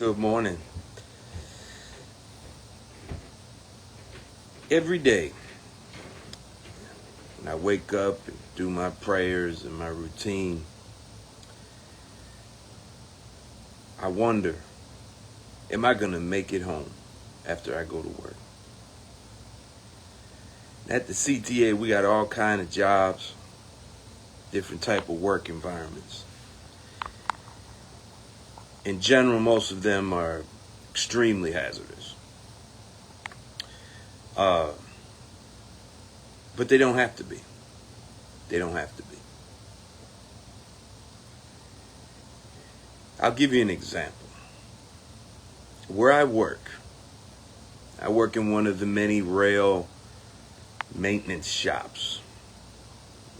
Good morning. Every day, when I wake up and do my prayers and my routine, I wonder, am I going to make it home after I go to work? At the CTA, we got all kind of jobs, different type of work environments. In general, most of them are extremely hazardous. But they don't have to be. They don't have to be. I'll give you an example. Where I work in one of the many rail maintenance shops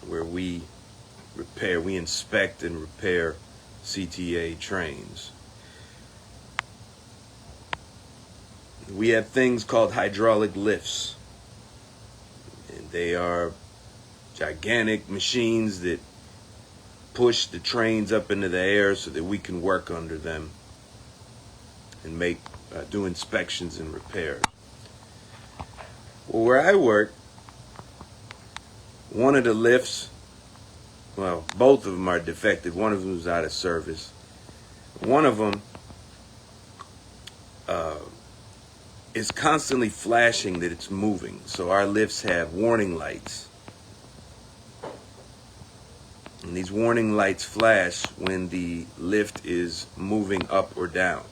where we inspect and repair CTA trains. We have things called hydraulic lifts. And they are gigantic machines that push the trains up into the air so that we can work under them and do inspections and repairs. Well, where I work, one of the lifts, well, both of them are defective. One of them is out of service. One of them is constantly flashing that it's moving. So our lifts have warning lights. And these warning lights flash when the lift is moving up or down.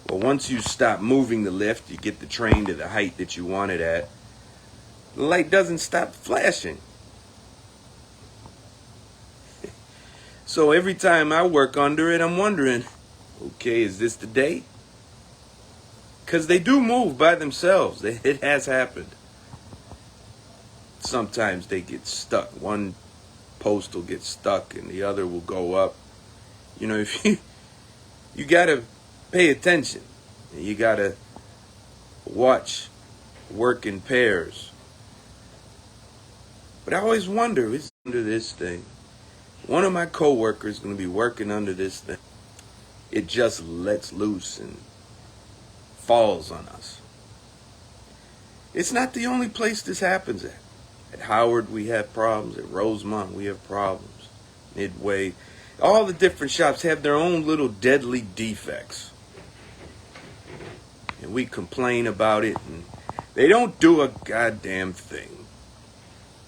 Well, once you stop moving the lift, you get the train to the height that you want it at, the light doesn't stop flashing. So every time I work under it, I'm wondering, okay, is this the day? Because they do move by themselves. It has happened. Sometimes they get stuck. One post will get stuck and the other will go up. You know, if you got to pay attention. You got to watch work in pairs. But I always wonder, is under this thing. One of my coworkers is going to be working under this thing. It just lets loose and falls on us. It's not the only place this happens at. At Howard, we have problems. At Rosemont, we have problems. Midway. All the different shops have their own little deadly defects. And we complain about it, and they don't do a goddamn thing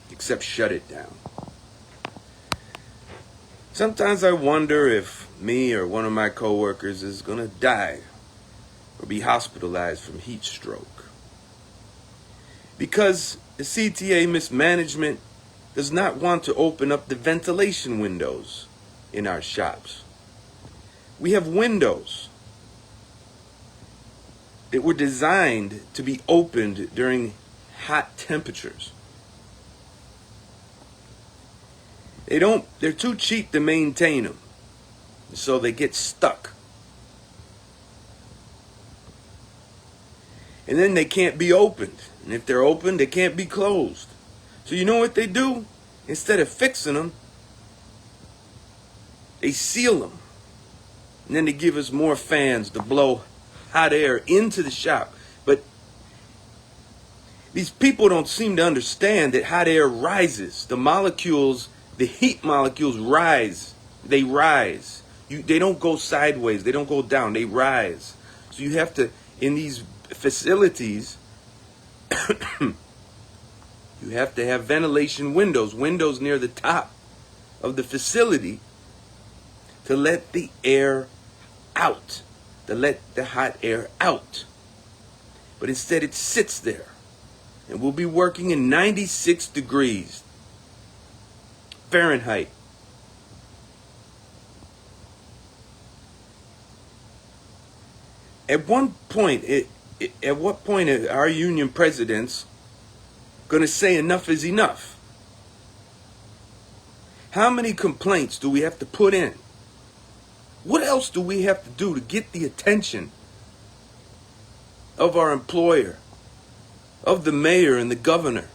except shut it down. Sometimes I wonder if me or one of my coworkers is going to die or be hospitalized from heat stroke. Because the CTA mismanagement does not want to open up the ventilation windows in our shops. We have windows that were designed to be opened during hot temperatures. They're too cheap to maintain them, so they get stuck. And then they can't be opened. And if they're opened, they can't be closed. So you know what they do? Instead of fixing them, they seal them. And then they give us more fans to blow hot air into the shop. But these people don't seem to understand that hot air rises. The molecules, the heat molecules rise. They rise. They don't go sideways. They don't go down. They rise. So you have to, in these facilities, you have to have ventilation windows near the top of the facility to let the air out, to let the hot air out. But instead it sits there, and we'll be working in 96 degrees Fahrenheit. At what point are our union presidents going to say enough is enough? How many complaints do we have to put in? What else do we have to do to get the attention of our employer, of the mayor and the governor,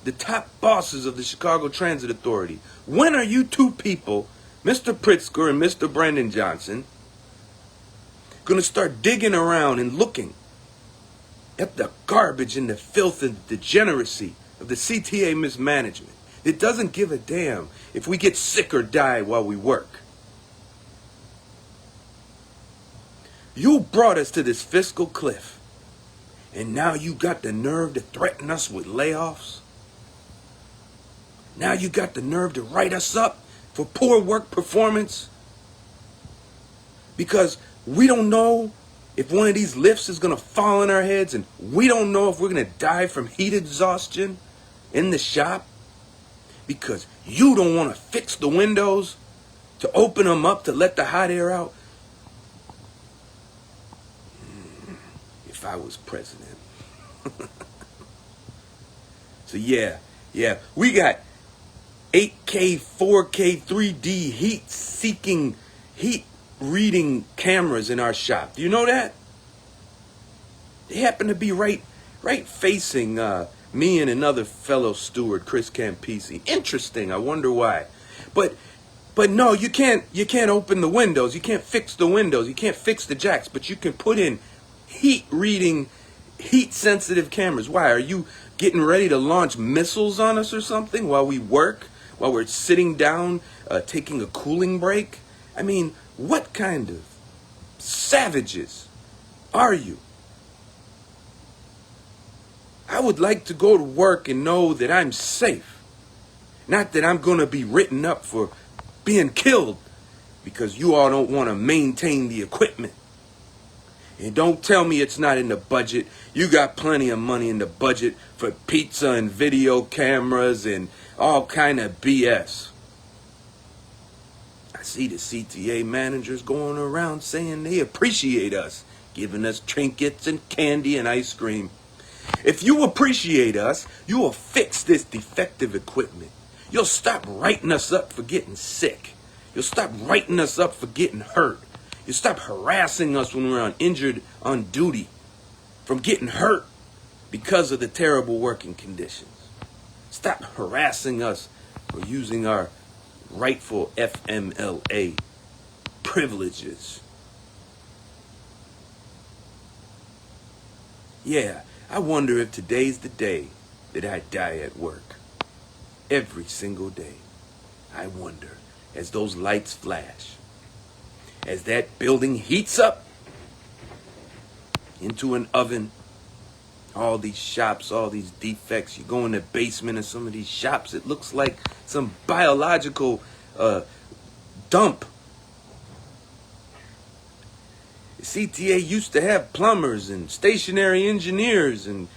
the top bosses of the Chicago Transit Authority? When are you two people, Mr. Pritzker and Mr. Brendan Johnson, going to start digging around and looking at the garbage and the filth and the degeneracy of the CTA mismanagement. It doesn't give a damn if we get sick or die while we work. You brought us to this fiscal cliff, and now you got the nerve to threaten us with layoffs? Now you got the nerve to write us up for poor work performance? Because we don't know if one of these lifts is going to fall on our heads, and we don't know if we're going to die from heat exhaustion in the shop because you don't want to fix the windows to open them up to let the hot air out. If I was president. So yeah, we got 8K, 4K, 3D heat-seeking, heat-reading cameras in our shop. Do you know that? They happen to be right facing me and another fellow steward, Chris Campisi. Interesting. I wonder why. But no, you can't open the windows. You can't fix the windows. You can't fix the jacks. But you can put in heat-reading, heat-sensitive cameras. Why? Are you getting ready to launch missiles on us or something while we work? While we're sitting down, taking a cooling break? I mean, what kind of savages are you? I would like to go to work and know that I'm safe. Not that I'm going to be written up for being killed because you all don't want to maintain the equipment. And don't tell me it's not in the budget. You got plenty of money in the budget for pizza and video cameras and all kind of BS. I see the CTA managers going around saying they appreciate us, giving us trinkets and candy and ice cream. If you appreciate us, you will fix this defective equipment. You'll stop writing us up for getting sick. You'll stop writing us up for getting hurt. You stop harassing us when we're injured on duty from getting hurt because of the terrible working conditions. Stop harassing us for using our rightful FMLA privileges. Yeah, I wonder if today's the day that I die at work. Every single day. I wonder as those lights flash. As that building heats up into an oven, all these shops, all these defects, you go in the basement of some of these shops, it looks like some biological dump. The CTA used to have plumbers and stationary engineers and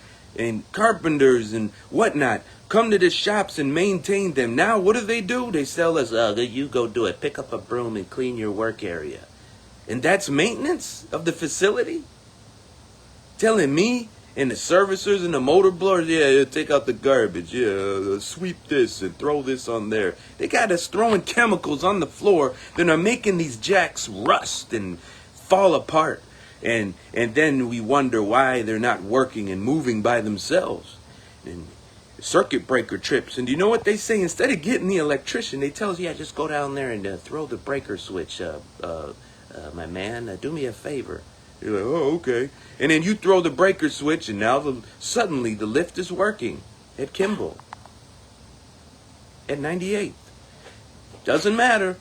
carpenters and whatnot come to the shops and maintain them. Now, what do? They sell us, you go do it. Pick up a broom and clean your work area. And that's maintenance of the facility? Telling me and the servicers and the motor blowers, yeah, take out the garbage, yeah, sweep this and throw this on there. They got us throwing chemicals on the floor that are making these jacks rust and fall apart. And then we wonder why they're not working and moving by themselves. And circuit breaker trips. And do you know what they say? Instead of getting the electrician, they tell us, yeah, just go down there and throw the breaker switch. My man, do me a favor. You're like, oh, okay. And then you throw the breaker switch, and now suddenly the lift is working at Kimball. At 98th. Doesn't matter.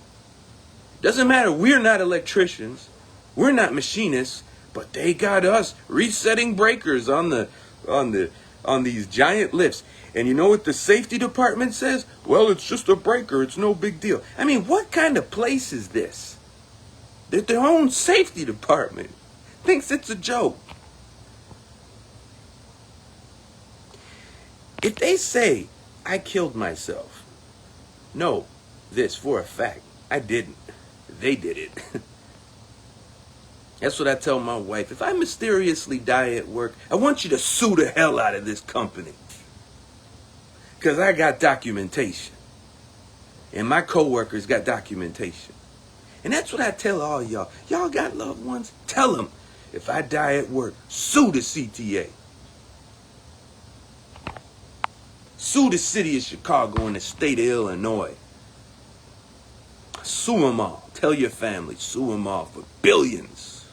Doesn't matter. We're not electricians. We're not machinists. But they got us resetting breakers on these giant lifts. And you know what the safety department says? Well, it's just a breaker. It's no big deal. I mean, what kind of place is this? That their own safety department thinks it's a joke. If they say I killed myself, know this for a fact. I didn't. They did it. That's what I tell my wife. If I mysteriously die at work, I want you to sue the hell out of this company. Because I got documentation. And my coworkers got documentation. And that's what I tell all y'all. Y'all got loved ones? Tell them, if I die at work, sue the CTA. Sue the city of Chicago and the state of Illinois. Sue them all. Tell your family, sue them all for billions.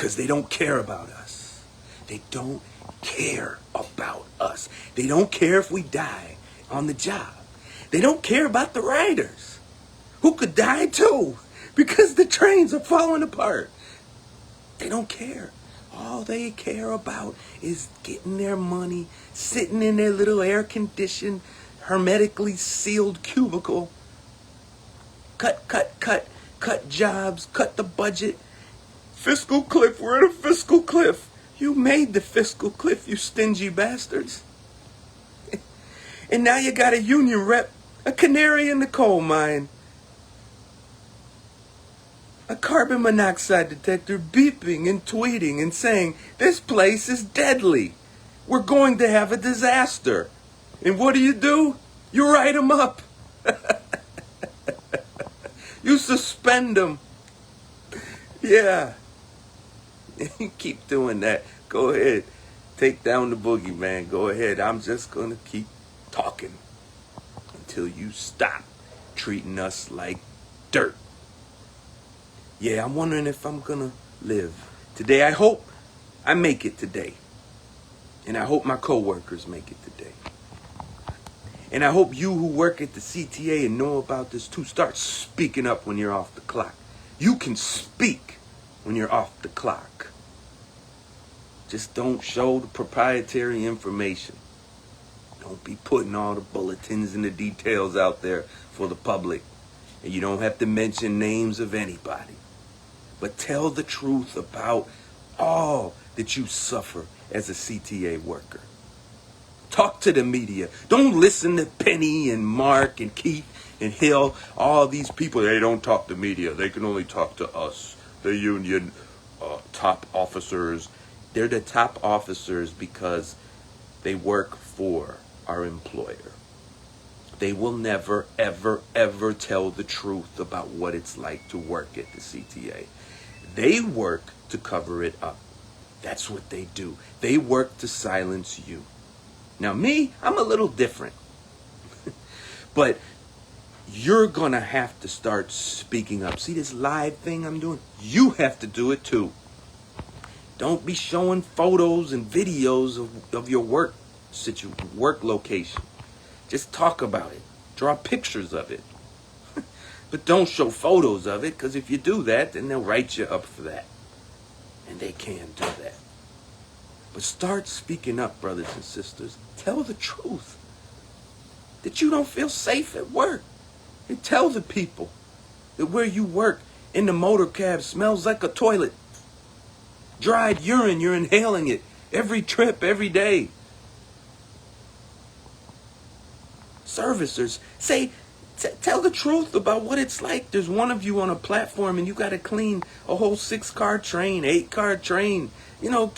because they don't care about us. They don't care about us. They don't care if we die on the job. They don't care about the riders who could die too because the trains are falling apart. They don't care. All they care about is getting their money, sitting in their little air-conditioned, hermetically sealed cubicle. Cut jobs, cut the budget. Fiscal cliff, we're at a fiscal cliff. You made the fiscal cliff, you stingy bastards. And now you got a union rep, a canary in the coal mine, a carbon monoxide detector beeping and tweeting and saying, this place is deadly. We're going to have a disaster. And what do? You write them up. You suspend them. Yeah. You keep doing that. Go ahead. Take down the boogeyman. Go ahead. I'm just going to keep talking until you stop treating us like dirt. Yeah, I'm wondering if I'm going to live today. I hope I make it today. And I hope my coworkers make it today. And I hope you who work at the CTA and know about this too, start speaking up when you're off the clock. You can speak when you're off the clock. Just don't show the proprietary information. Don't be putting all the bulletins and the details out there for the public. And you don't have to mention names of anybody. But tell the truth about all that you suffer as a CTA worker. Talk to the media. Don't listen to Penny and Mark and Keith and Hill. All these people, they don't talk to media. They can only talk to us, the union top officers. They're the top officers because they work for our employer. They will never, ever, ever tell the truth about what it's like to work at the CTA. They work to cover it up. That's what they do. They work to silence you. Now me, I'm a little different. But you're going to have to start speaking up. See this live thing I'm doing? You have to do it too. Don't be showing photos and videos of your work location. Just talk about it. Draw pictures of it. But don't show photos of it, because if you do that, then they'll write you up for that. And they can't do that. But start speaking up, brothers and sisters. Tell the truth. That you don't feel safe at work. And tell the people that where you work in the motor cab smells like a toilet. Dried urine, you're inhaling it every trip, every day. Servicers, tell the truth about what it's like. There's one of you on a platform and you got to clean a whole 6-car train, 8-car train. You know,